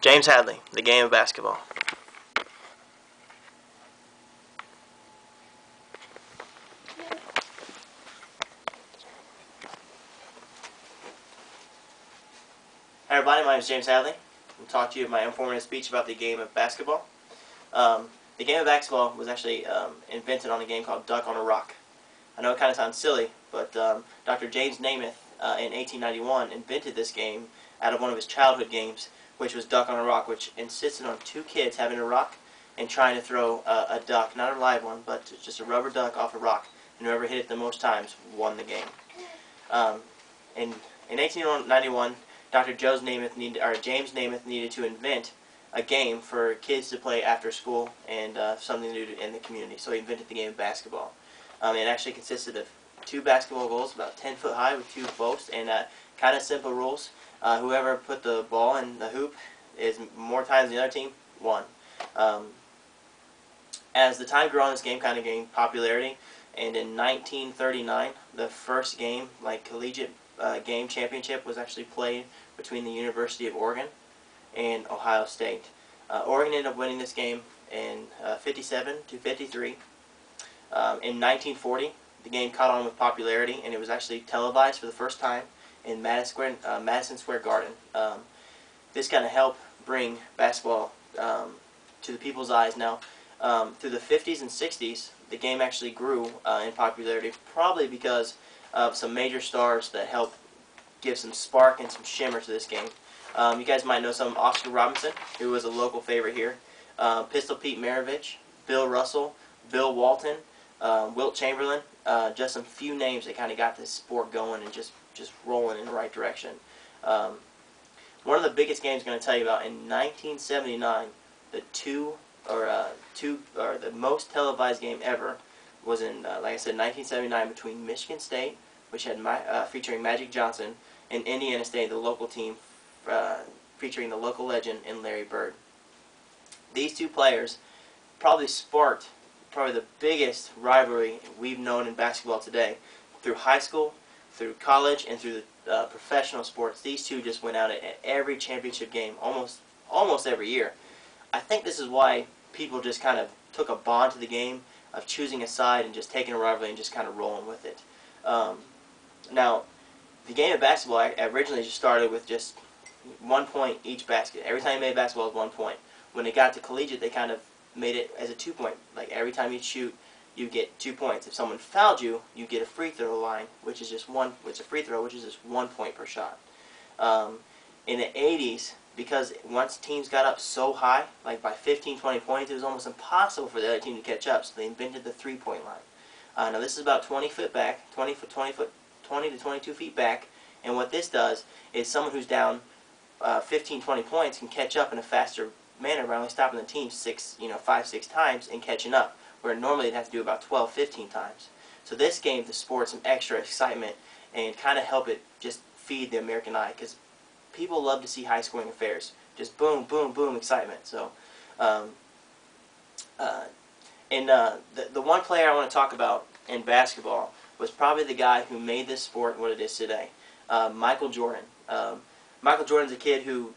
James Hadley, the game of basketball. Hi everybody, my name is James Hadley. I'm talking to you my informative speech about the game of basketball. The game of basketball was actually invented on a game called Duck on a Rock. I know it kind of sounds silly, but Dr. James Namath in 1891 invented this game out of one of his childhood games, which was Duck on a Rock, which insisted on two kids having a rock and trying to throw a duck, not a live one, but just a rubber duck off a rock, and whoever hit it the most times won the game. In 1891, Dr. James Namath needed to invent a game for kids to play after school and something to do in the community, so he invented the game of basketball. It actually consisted of two basketball goals, about 10 foot high, with two posts, and kind of simple rules. Whoever put the ball in the hoop is more times than the other team won. As the time grew on, this game kind of gained popularity, and in 1939, the first game, like collegiate game championship, was actually played between the University of Oregon and Ohio State. Oregon ended up winning this game in 57-53. In 1940, the game caught on with popularity, and it was actually televised for the first time in Madison Square Garden. This kind of helped bring basketball to the people's eyes. Now, through the 50s and 60s, the game actually grew in popularity, probably because of some major stars that helped give some spark and some shimmer to this game. You guys might know some Oscar Robinson, who was a local favorite here, Pistol Pete Maravich, Bill Russell, Bill Walton, Wilt Chamberlain, just some few names that kind of got this sport going and just rolling in the right direction. One of the biggest games I'm going to tell you about in 1979, the most televised game ever was in, like I said, 1979 between Michigan State, which had featuring Magic Johnson, and Indiana State, the local team, featuring the local legend in Larry Bird. These two players probably sparked the biggest rivalry we've known in basketball today. Through high school, through college, and through the professional sports, these two just went out at every championship game, almost every year. I think this is why people just kind of took a bond to the game of choosing a side and just taking a rivalry and just kind of rolling with it. Now, the game of basketball originally just started with just 1 point each basket. Every time you made basketball, it was 1 point. When it got to collegiate, they kind of made it as a 2 point. Like every time you shoot, you get 2 points. If someone fouled you, you get a free throw line, which is just it's a free throw, which is just 1 point per shot. In the 80s, because once teams got up so high, like by 15, 20 points, it was almost impossible for the other team to catch up, so they invented the 3-point line. Now this is about 20 foot back, 20 to 22 feet back, and what this does is someone who's down 15, 20 points can catch up in a faster manner by only stopping the team 5, 6 times and catching up, where normally they'd have to do about 12, 15 times. So this gave the sport some extra excitement and kind of help it just feed the American eye, because people love to see high-scoring affairs. Just boom, boom, boom excitement. So, the one player I want to talk about in basketball was probably the guy who made this sport what it is today, Michael Jordan. Michael Jordan's a kid who,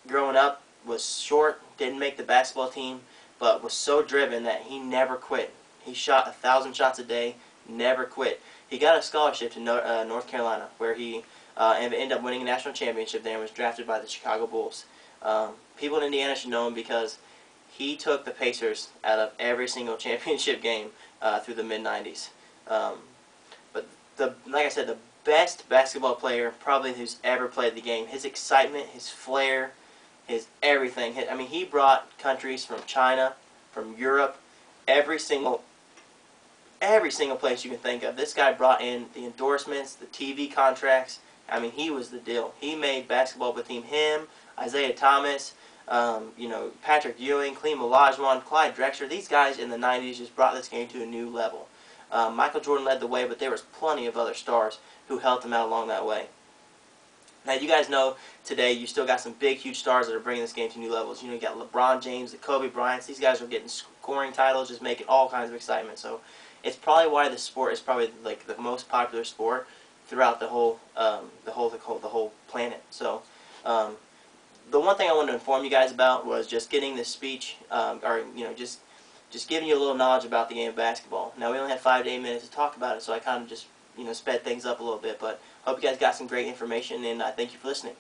growing up, was short, didn't make the basketball team, but was so driven that he never quit. He shot 1,000 shots a day, never quit. He got a scholarship to North Carolina, where he ended up winning a national championship there and was drafted by the Chicago Bulls. People in Indiana should know him because he took the Pacers out of every single championship game through the mid-90s. But like I said, the best basketball player probably who's ever played the game. His excitement, his flair, his everything. I mean, he brought countries from China, from Europe, every single place you can think of. This guy brought in the endorsements, the TV contracts. I mean, he was the deal. He made basketball with him, Isaiah Thomas, Patrick Ewing, Clem Olajuwon, Clyde Drexler. These guys in the 90s just brought this game to a new level. Michael Jordan led the way, but there was plenty of other stars who helped him out along that way. Now, you guys know today you still got some big, huge stars that are bringing this game to new levels. You got LeBron James, the Kobe Bryants. These guys are getting scoring titles, just making all kinds of excitement. So it's probably why this sport is probably like the most popular sport throughout the whole planet. So the one thing I wanted to inform you guys about was just getting this speech, or just giving you a little knowledge about the game of basketball. Now we only had 5 to 8 minutes to talk about it, so I kind of just sped things up a little bit. But hope you guys got some great information, and thank you for listening.